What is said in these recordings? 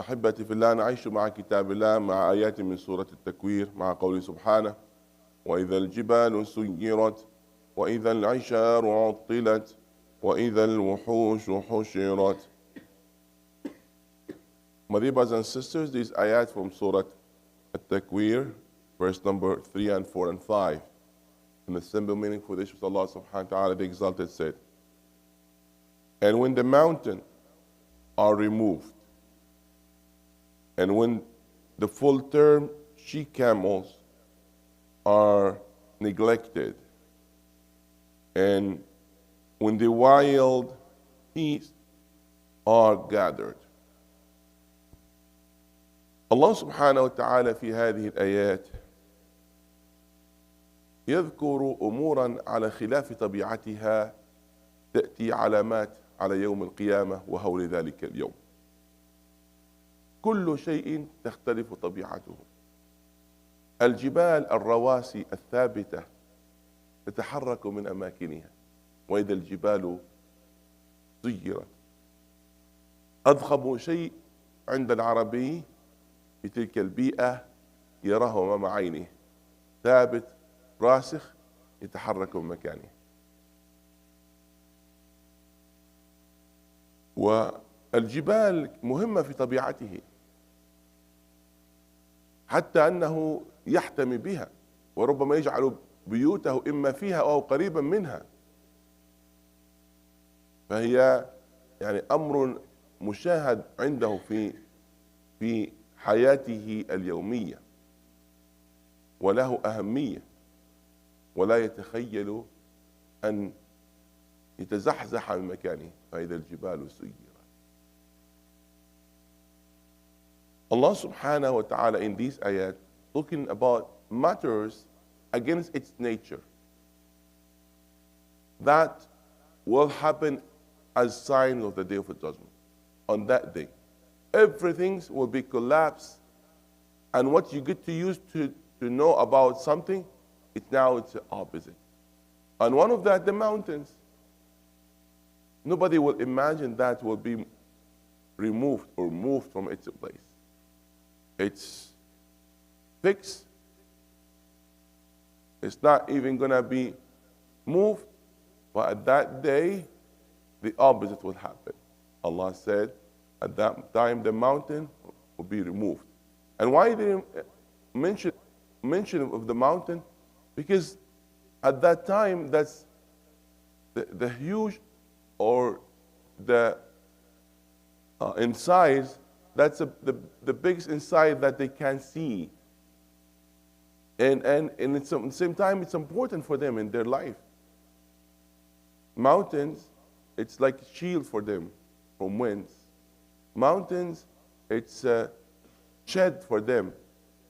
أحبتي في الله، نعيش مع كتاب الله مع آيات من سورة التكوير مع قوله سبحانه: وإذا الجبال سيرت وإذا العشار عطلت وإذا الوحوش حشرت. My dear brothers and sisters, these ayat from Surah At-Takwir, verse number 3 and 4 and 5. And the simple meaning for this was Allah subhanahu wa ta'ala, the Exalted, said, and when the mountains are removed, and when the full-term she-camels are neglected, and when the wild geese are gathered. Allah subhanahu wa ta'ala في هذه الآيات يذكر أمورا على خلاف طبيعتها تأتي علامات على يوم القيامة وهول ذلك اليوم. كل شيء تختلف طبيعته. الجبال الرواسي الثابتة تتحرك من أماكنها، وإذا الجبال سيرت. أضخم شيء عند العربي في تلك البيئة يراه أمام عينه، ثابت راسخ يتحرك من مكانه. والجبال مهمة في طبيعته، حتى أنه يحتمي بها، وربما يجعل بيوته إما فيها أو قريبا منها. فهي يعني أمر مشاهد عنده في حياته اليومية، وله أهمية، ولا يتخيل أن يتزحزح من مكانه. فإذا الجبال سيرت. Allah subhanahu wa ta'ala in these ayat talking about matters against its nature that will happen as signs of the day of the judgment. On that day, everything will be collapsed, and what you get to use to know about something, it's the opposite. And one of that, the mountains. Nobody will imagine that will be removed or moved from its place. It's fixed. It's not even going to be moved. But at that day, the opposite will happen. Allah said, at that time, the mountain will be removed. And why did he mention of the mountain? Because at that time, that's the huge, or the in size, that's the biggest inside that they can see. And at the same time, it's important for them in their life. Mountains, it's like a shield for them from winds. Mountains, it's a shed for them.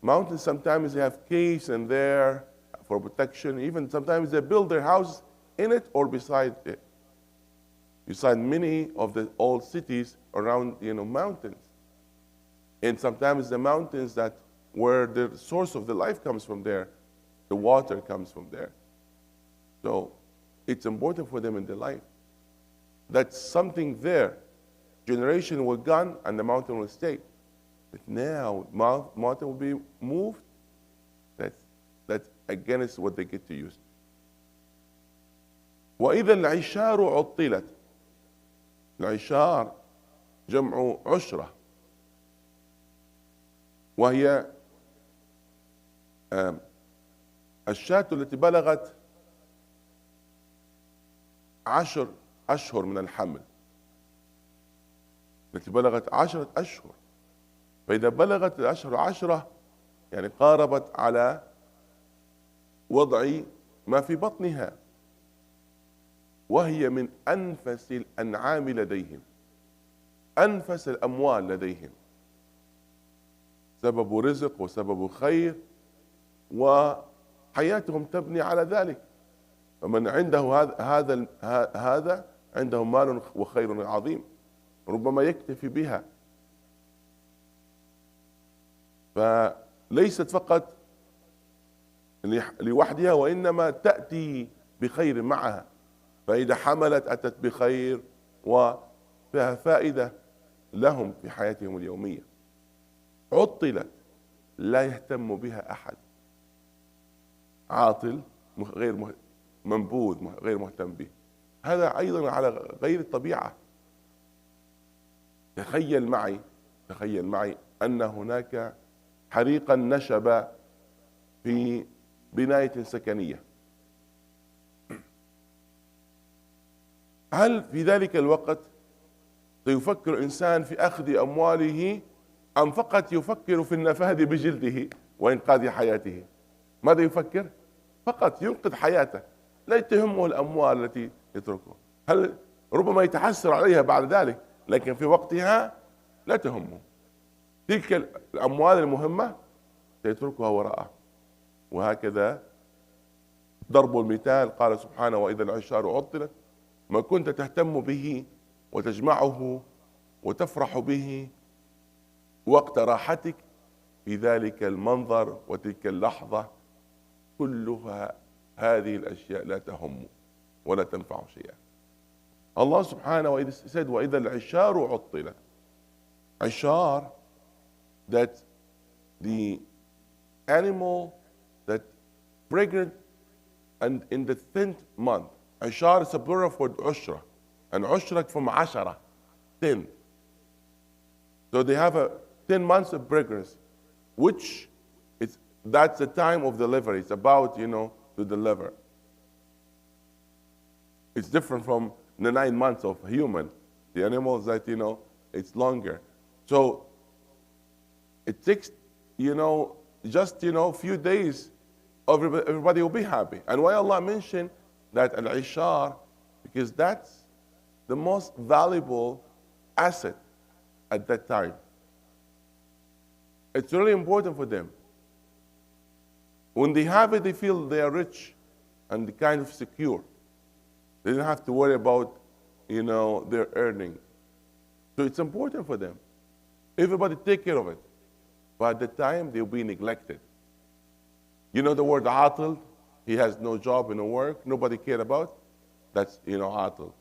Mountains, sometimes they have caves in there for protection. Even sometimes they build their house in it or beside it. Beside many of the old cities around, mountains. And sometimes the mountains that where the source of the life comes from there, the water comes from there. So it's important for them in their life. That's something there. Generation will gone and the mountain will stay. But now mountain will be moved. That's against what they get to use. وإذا العشار عطلت. العشار جمع عشرة، وهي الشاة التي بلغت 10 أشهر من الحمل، التي بلغت 10 أشهر. فإذا بلغت الأشهر 10 يعني قاربت على وضع ما في بطنها، وهي من أنفس الأنعام لديهم، أنفس الأموال لديهم، سبب رزق وسبب خير، وحياتهم تبني على ذلك. فمن عنده هذا عنده مال وخير عظيم، ربما يكتفي بها. فليست فقط لوحدها، وإنما تأتي بخير معها. فإذا حملت أتت بخير وفيها فائدة لهم في حياتهم اليومية. عطلت لا يهتم بها أحد. عاطل غير منبوذ غير مهتم به. هذا أيضا على غير الطبيعة. تخيل معي أن هناك حريقا نشب في بناية سكنية. هل في ذلك الوقت سيفكر الإنسان في أخذ أمواله أم فقط يفكر في النفاذ بجلده وإنقاذ حياته؟ ماذا يفكر؟ فقط ينقذ حياته، لا تهمه الأموال التي يتركها. هل ربما يتحسر عليها بعد ذلك، لكن في وقتها لا تهمه. تلك الأموال المهمة سيتركها وراءه. وهكذا ضرب المثال، قال سبحانه: وإذا العشار عطلت، ما كنت تهتم به وتجمعه وتفرح به وقت راحتك، في ذلك المنظر وتلك اللحظة كلها هذه الأشياء لا تهم ولا تنفع شيئا. الله سبحانه said: وإذا العشار عطلت. عشار, that the animal that pregnant and in the 10th month. عشار is a plural for عشرة, and عشرة from عشرة, 10. So they have 10 months of pregnancy, which that's the time of delivery. It's about, to deliver. It's different from the 9 months of human. The animals that, it's longer. So it takes, just, few days, everybody will be happy. And why Allah mentioned that al-ishar? Because that's the most valuable asset at that time. It's really important for them. When they have it, they feel they are rich and kind of secure. They don't have to worry about, their earning. So it's important for them. Everybody take care of it. But at the time, they'll be neglected. You know the word atil? He has no job, no work, nobody cared about. That's, atil.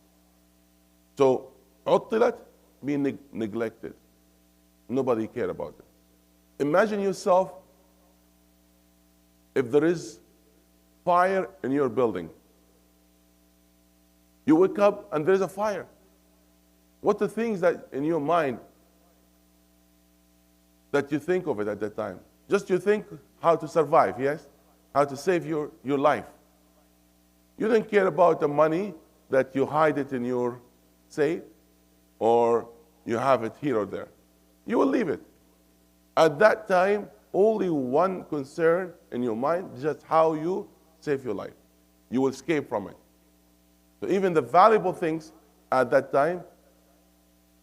So, utilat, being neglected. Nobody cared about it. Imagine yourself if there is fire in your building. You wake up and there's a fire. What the things that in your mind that you think of it at that time? Just you think how to survive, yes? How to save your life. You don't care about the money that you hide it in your safe or you have it here or there. You will leave it. At that time, only one concern in your mind, just how you save your life. You will escape from it. So even the valuable things at that time,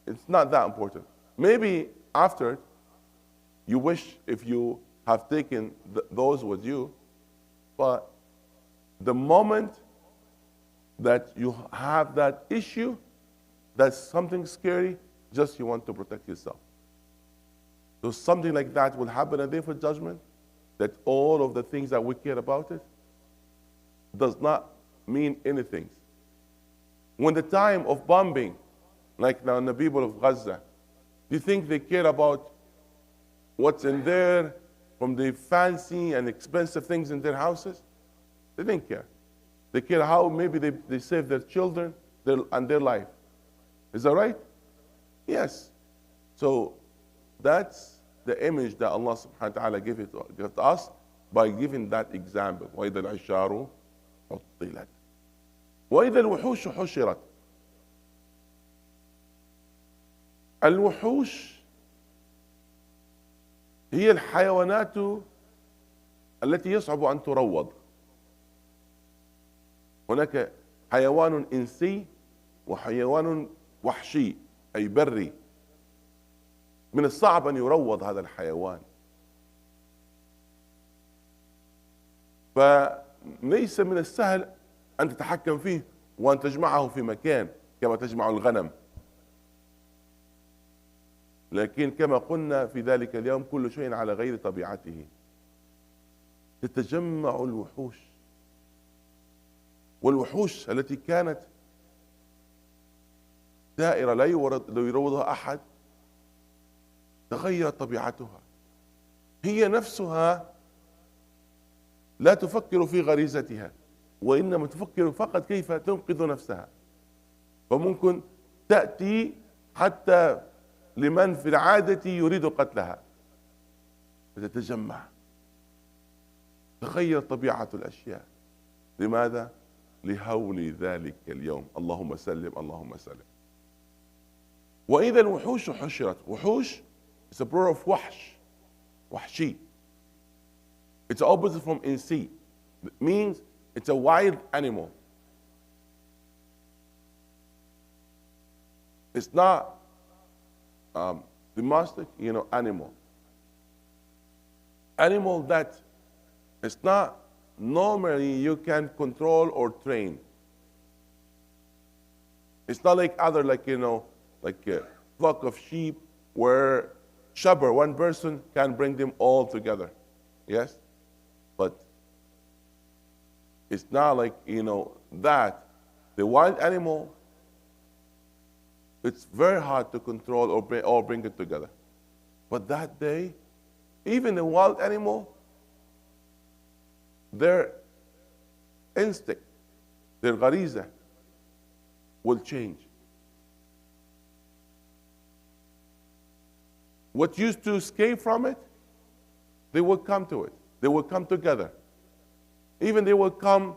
it's not that important. Maybe after, you wish if you have taken those with you, but the moment that you have that issue, that's something scary, just you want to protect yourself. So something like that will happen a day for judgment, that all of the things that we care about it does not mean anything. When the time of bombing, like now in the people of Gaza, do you think they care about what's in there from the fancy and expensive things in their houses? They didn't care. They care how maybe they save their children and their life. Is that right? Yes. So that's the image that Allah subhanahu wa ta'ala gave to us by giving that example. وَإِذَا الْعِشَارُ عُطِّلَتْ وَإِذَا الْوُحُوشُ حُشِرَتْ. الوحوش هي الحيوانات التي يصعب أن تروض. هناك حيوان إنسي وحيوان وحشي أي بري. من الصعب أن يروض هذا الحيوان. فليس من السهل أن تتحكم فيه وأن تجمعه في مكان كما تجمع الغنم. لكن كما قلنا في ذلك اليوم كل شيء على غير طبيعته. تتجمع الوحوش، والوحوش التي كانت دائرة لا يروضها أحد تغيرت طبيعتها. هي نفسها لا تفكر في غريزتها، وإنما تفكر فقط كيف تنقذ نفسها. فممكن تأتي حتى لمن في العادة يريد قتلها، فتتجمع. تغير طبيعة الأشياء. لماذا؟ لهول ذلك اليوم. اللهم سلم اللهم سلم. وإذا الوحوش حشرت. وحوش is a plural of وحش. وحشي. It's opposite from insi. It means it's a wild animal. It's not domestic, animal. Animal that it's not normally you can control or train. It's not like other, like a flock of sheep where shepherd, one person can bring them all together. Yes? But it's not like, that. The wild animal, it's very hard to control or bring it together. But that day, even the wild animal, their instinct, their غريزة will change. What used to escape from it, they will come to it. They will come together. Even they will come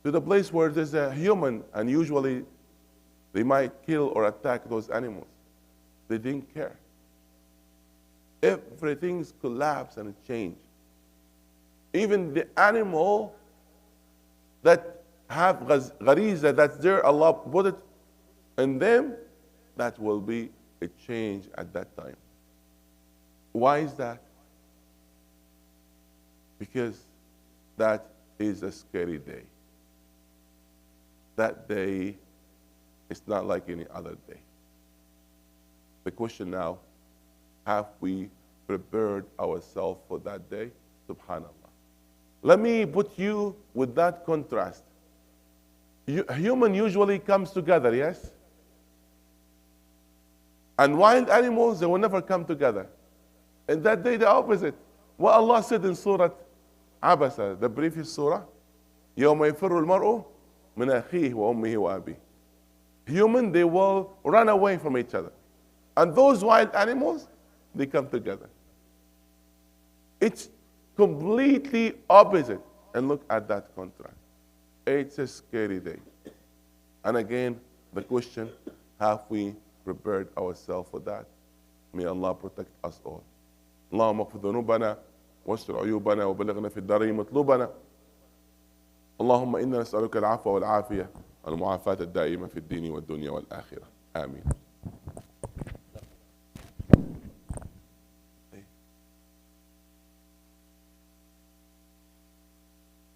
to the place where there's a human, and usually they might kill or attack those animals. They didn't care. Everything's collapsed and changed. Even the animal that have غريزة, that's there, Allah put it in them, that will be a change at that time. Why is that? Because that is a scary day. That day is not like any other day. The question now, have we prepared ourselves for that day? Subhanallah. Let me put you with that contrast. Human usually comes together, yes? And wild animals, they will never come together. And that day, the opposite. What Allah said in Surah Abasa, the previous surah, يوم يفر المرء من أخيه وأمه وأبيه. Human, they will run away from each other. And those wild animals, they come together. It's completely opposite. And look at that contrast. It's a scary day. And again, the question, have we prepared ourselves for that? May Allah protect us all. اللهم اغفر ذنوبنا واستر عيوبنا وبلغنا في الدارين مطلوبنا. اللهم إنا نسألك العفو والعافية والمعافاة الدائمة في الدين والدنيا والآخرة. آمين.